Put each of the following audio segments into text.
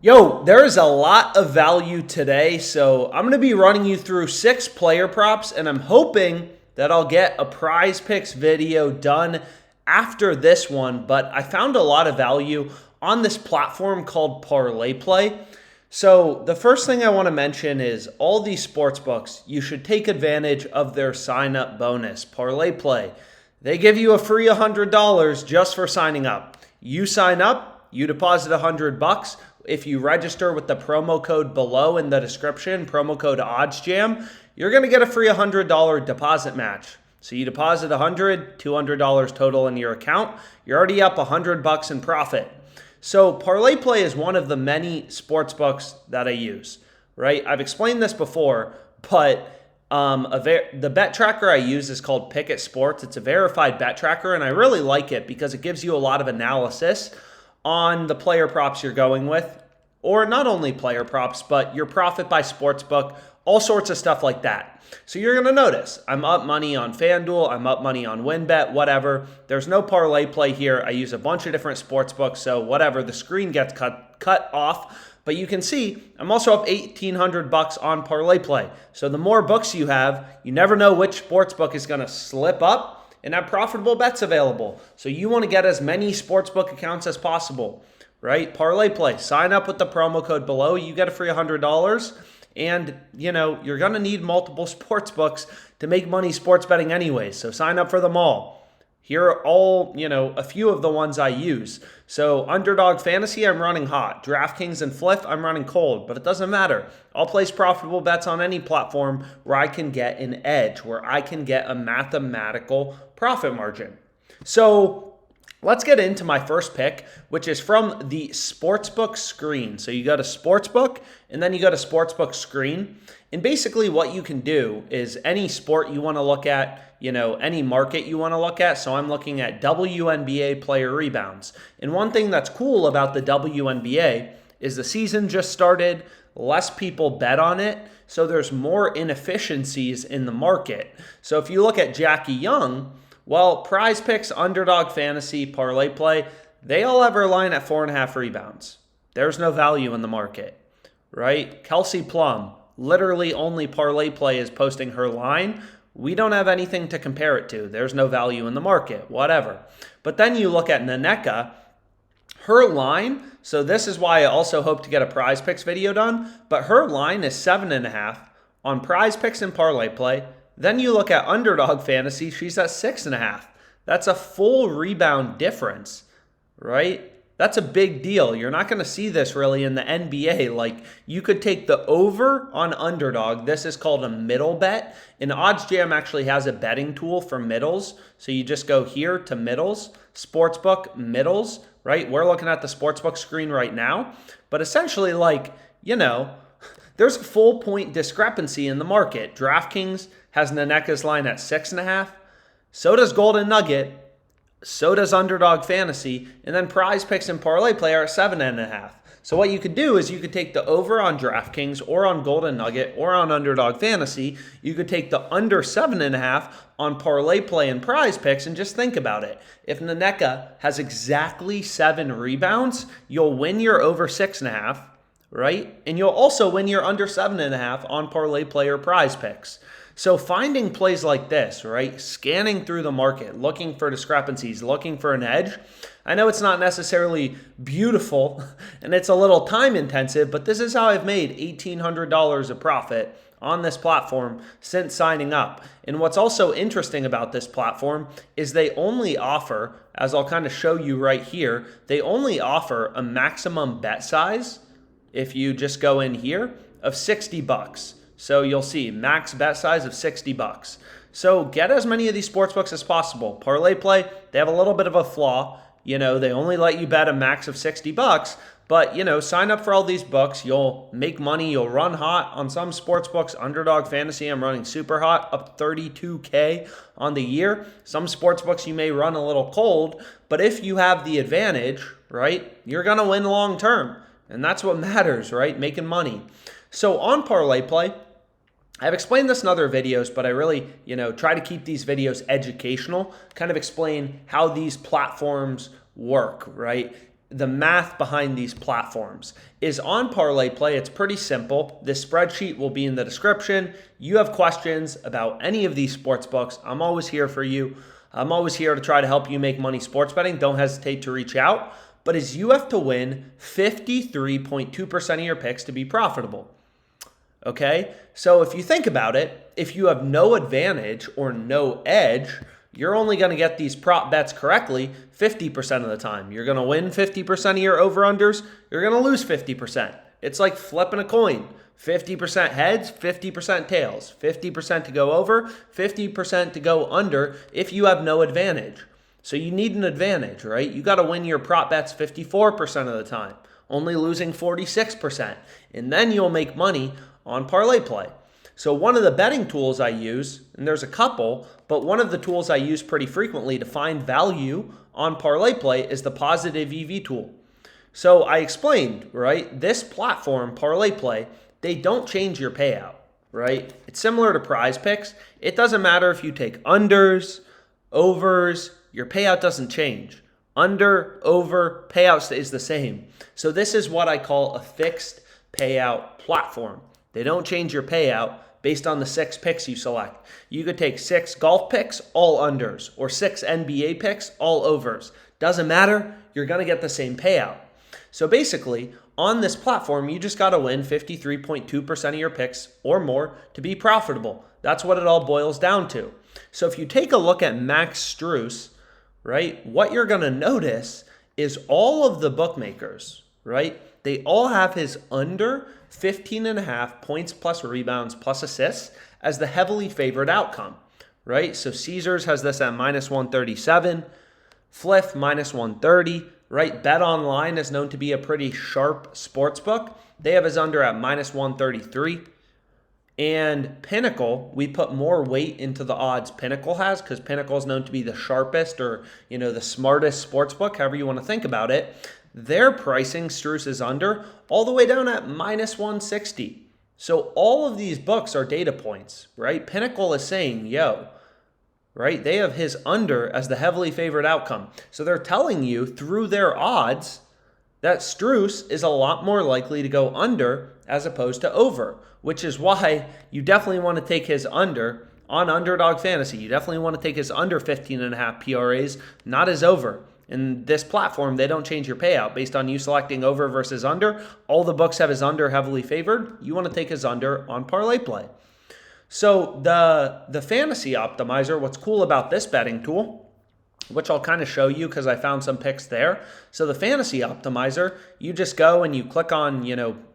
Yo, there is a lot of value today, so I'm going to be running you through 6 player props, and I'm hoping that I'll get a prize picks video done after this one, but I found a lot of value on this platform called Parlay Play. So the first thing I want to mention is all these sports books, you should take advantage of their sign up bonus, Parlay Play. They give you a free $100 just for signing up. You sign up, you deposit $100. If you register with the promo code below in the description, promo code OddsJam, you're going to get a free $100 deposit match. So you deposit $100, $200 total in your account. You're already up $100 in profit. So Parlay Play is one of the many sports books that I use, right? I've explained this before, but the bet tracker I use is called Pickett Sports. It's a verified bet tracker, and I really like it because it gives you a lot of analysis on the player props you're going with, or not only player props, but your profit by sportsbook, all sorts of stuff like that. So you're going to notice I'm up money on FanDuel, I'm up money on WynnBET, whatever. There's no Parlay Play here. I use a bunch of different sportsbooks, so whatever, the screen gets cut off. But you can see I'm also up $1,800 on Parlay Play. So the more books you have, you never know which sportsbook is going to slip up and have profitable bets available. So you want to get as many sportsbook accounts as possible, right? Parlay Play, sign up with the promo code below. You get a free $100. And, you're going to need multiple sportsbooks to make money sports betting anyway. So sign up for them all. Here are all, a few of the ones I use. So Underdog Fantasy, I'm running hot. DraftKings and Fliff, I'm running cold. But it doesn't matter. I'll place profitable bets on any platform where I can get an edge, where I can get a mathematical profit margin. So let's get into my first pick, which is from the Sportsbook screen. So you go to Sportsbook, and then you go to Sportsbook screen. And basically what you can do is any sport you want to look at, any market you want to look at. So I'm looking at WNBA player rebounds. And one thing that's cool about the WNBA is the season just started, less people bet on it, so there's more inefficiencies in the market. So if you look at Jackie Young, well, Prize Picks, Underdog Fantasy, Parlay Play, they all have her line at 4.5 rebounds. There's no value in the market, right? Kelsey Plum, literally only Parlay Play is posting her line. We don't have anything to compare it to. There's no value in the market, whatever. But then you look at Nneka, her line, so this is why I also hope to get a Prize Picks video done, but her line is 7.5 on Prize Picks and Parlay Play. Then you look at Underdog Fantasy, she's at 6.5. That's a full rebound difference, right? That's a big deal. You're not going to see this really in the NBA. Like, you could take the over on Underdog. This is called a middle bet. And OddsJam actually has a betting tool for middles. So you just go here to middles, Sportsbook, middles, right? We're looking at the Sportsbook screen right now. But essentially, there's a full point discrepancy in the market. DraftKings has Nneka's line at 6.5. So does Golden Nugget. So does Underdog Fantasy. And then Prize Picks and Parlay Play are at 7.5. So what you could do is you could take the over on DraftKings or on Golden Nugget or on Underdog Fantasy. You could take the under 7.5 on Parlay Play and Prize Picks, and just think about it. If Nneka has exactly 7 rebounds, you'll win your over 6.5, right? And you'll also win your under 7.5 on Parlay Play or Prize Picks. So finding plays like this, right? Scanning through the market, looking for discrepancies, looking for an edge. I know it's not necessarily beautiful and it's a little time intensive, but this is how I've made $1,800 of profit on this platform since signing up. And what's also interesting about this platform is they only offer, as I'll kind of show you right here, they only offer a maximum bet size, if you just go in here, of $60. So you'll see max bet size of $60. So get as many of these sportsbooks as possible. Parlay Play, they have a little bit of a flaw. They only let you bet a max of $60. But, sign up for all these books. You'll make money. You'll run hot on some sportsbooks. Underdog Fantasy, I'm running super hot, up 32K on the year. Some sportsbooks you may run a little cold. But if you have the advantage, right, you're going to win long term. And that's what matters, right? Making money. So on Parlay Play, I've explained this in other videos, but I really, try to keep these videos educational, kind of explain how these platforms work, right? the math behind these platforms is on Parlay Play. It's pretty simple. This spreadsheet will be in the description. You have questions about any of these sports books, I'm always here for you. I'm always here to try to help you make money sports betting. Don't hesitate to reach out. But is you have to win 53.2% of your picks to be profitable. Okay? So if you think about it, if you have no advantage or no edge, you're only going to get these prop bets correctly 50% of the time. You're going to win 50% of your over-unders. You're going to lose 50%. It's like flipping a coin. 50% heads, 50% tails. 50% to go over, 50% to go under if you have no advantage. So you need an advantage, right? You got to win your prop bets 54% of the time, only losing 46%. And then you'll make money on Parlay Play. So one of the betting tools I use, and there's a couple, but one of the tools I use pretty frequently to find value on Parlay Play is the Positive EV tool. So I explained, right? This platform, Parlay Play, they don't change your payout, right? It's similar to Prize Picks. It doesn't matter if you take unders, overs, your payout doesn't change. Under, over, payout stays the same. So this is what I call a fixed payout platform. They don't change your payout based on the 6 picks you select. You could take 6 golf picks, all unders, or 6 NBA picks, all overs. Doesn't matter, you're going to get the same payout. So basically, on this platform, you just got to win 53.2% of your picks or more to be profitable. That's what it all boils down to. So if you take a look at Max Strus, right, what you're going to notice is all of the bookmakers, right, they all have his under 15.5 points plus rebounds plus assists as the heavily favored outcome, right? So Caesars has this at minus 137, Fliff minus 130, right? Bet Online is known to be a pretty sharp sports book. They have his under at minus 133. And Pinnacle, we put more weight into the odds Pinnacle has because Pinnacle is known to be the sharpest or, the smartest sports book, however you want to think about it. Their pricing, Strus is under, all the way down at minus 160. So all of these books are data points, right? Pinnacle is saying, right? They have his under as the heavily favored outcome. So they're telling you through their odds that Strus is a lot more likely to go under as opposed to over, which is why you definitely want to take his under on Underdog Fantasy. You definitely want to take his under 15.5 PRAs, not his over. In this platform, they don't change your payout based on you selecting over versus under. All the books have his under heavily favored. You want to take his under on Parlay Play. So the Fantasy Optimizer, what's cool about this betting tool, which I'll kind of show you because I found some picks there. So the Fantasy Optimizer, you just go and you click on,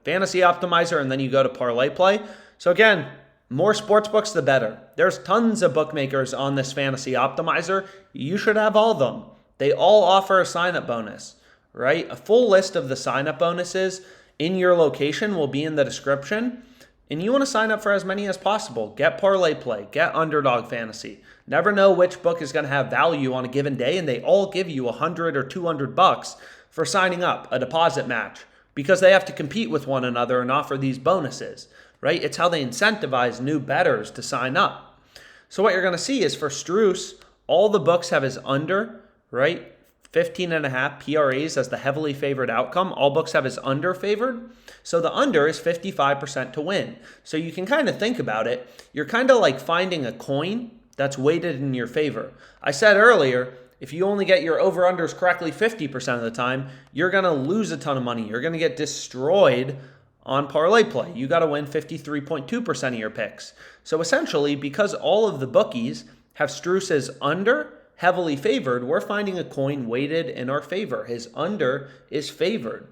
Fantasy Optimizer, and then you go to Parlay Play. So again, more sports books, the better. There's tons of bookmakers on this Fantasy Optimizer. You should have all of them. They all offer a sign-up bonus, right? A full list of the sign-up bonuses in your location will be in the description. And you want to sign up for as many as possible. Get Parlay Play, get Underdog Fantasy. Never know which book is going to have value on a given day, and they all give you $100 or $200 for signing up, a deposit match, because they have to compete with one another and offer these bonuses, right? It's how they incentivize new bettors to sign up. So what you're going to see is for Strus, all the books have his under, right? 15.5 PRAs as the heavily favored outcome. All books have his under favored. So the under is 55% to win. So you can kind of think about it. You're kind of like finding a coin that's weighted in your favor. I said earlier, if you only get your over-unders correctly 50% of the time, you're going to lose a ton of money. You're going to get destroyed on Parlay Play. You got to win 53.2% of your picks. So essentially, because all of the bookies have Strus's under heavily favored, we're finding a coin weighted in our favor. His under is favored,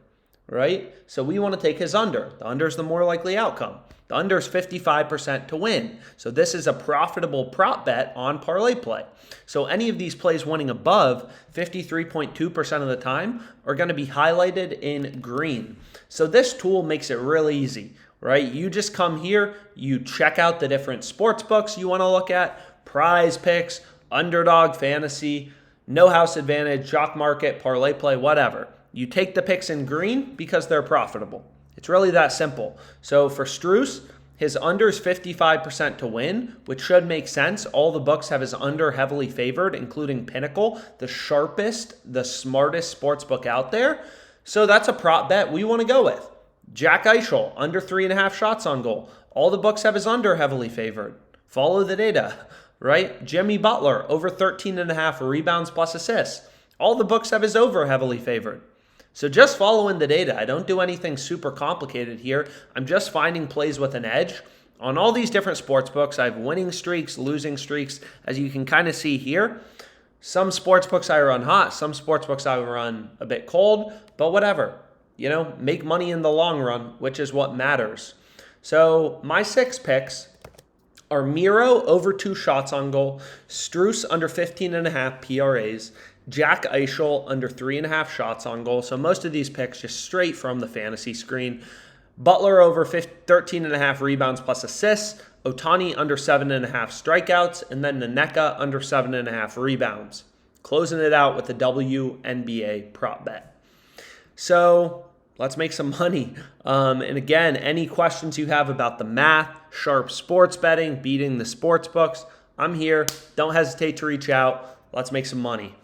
right? So we want to take his under. The under is the more likely outcome. The under is 55% to win. So this is a profitable prop bet on Parlay Play. So any of these plays winning above 53.2% of the time are going to be highlighted in green. So this tool makes it really easy, right? You just come here, you check out the different sports books you want to look at, Prize Picks, Underdog Fantasy, No House Advantage, Jock Market, Parlay Play, whatever. You take the picks in green because they're profitable. It's really that simple. So for Strus, His under is 55% to win, which should make sense. All the books have his under heavily favored, including Pinnacle, the sharpest, the smartest sports book out there. So that's a prop bet we want to go with. Jack Eichel, under 3.5 shots on goal. All the books have his under heavily favored. Follow the data, right? Jimmy Butler, over 13.5 rebounds plus assists. All the books have his over heavily favored. So just following the data. I don't do anything super complicated here. I'm just finding plays with an edge. On all these different sports books, I have winning streaks, losing streaks, as you can kind of see here. Some sports books I run hot, some sports books I run a bit cold, but whatever. You know, make money in the long run, which is what matters. So my 6 picks are Miro over 2 shots on goal, Strus under 15.5 PRAs, Jack Eichel under 3.5 shots on goal. So most of these picks just straight from the fantasy screen. Butler over 13.5 rebounds plus assists, Ohtani under 7.5 strikeouts, and then Naneka under 7.5 rebounds. Closing it out with the WNBA prop bet. So let's make some money. And again, any questions you have about the math, sharp sports betting, beating the sports books, I'm here. Don't hesitate to reach out. Let's make some money.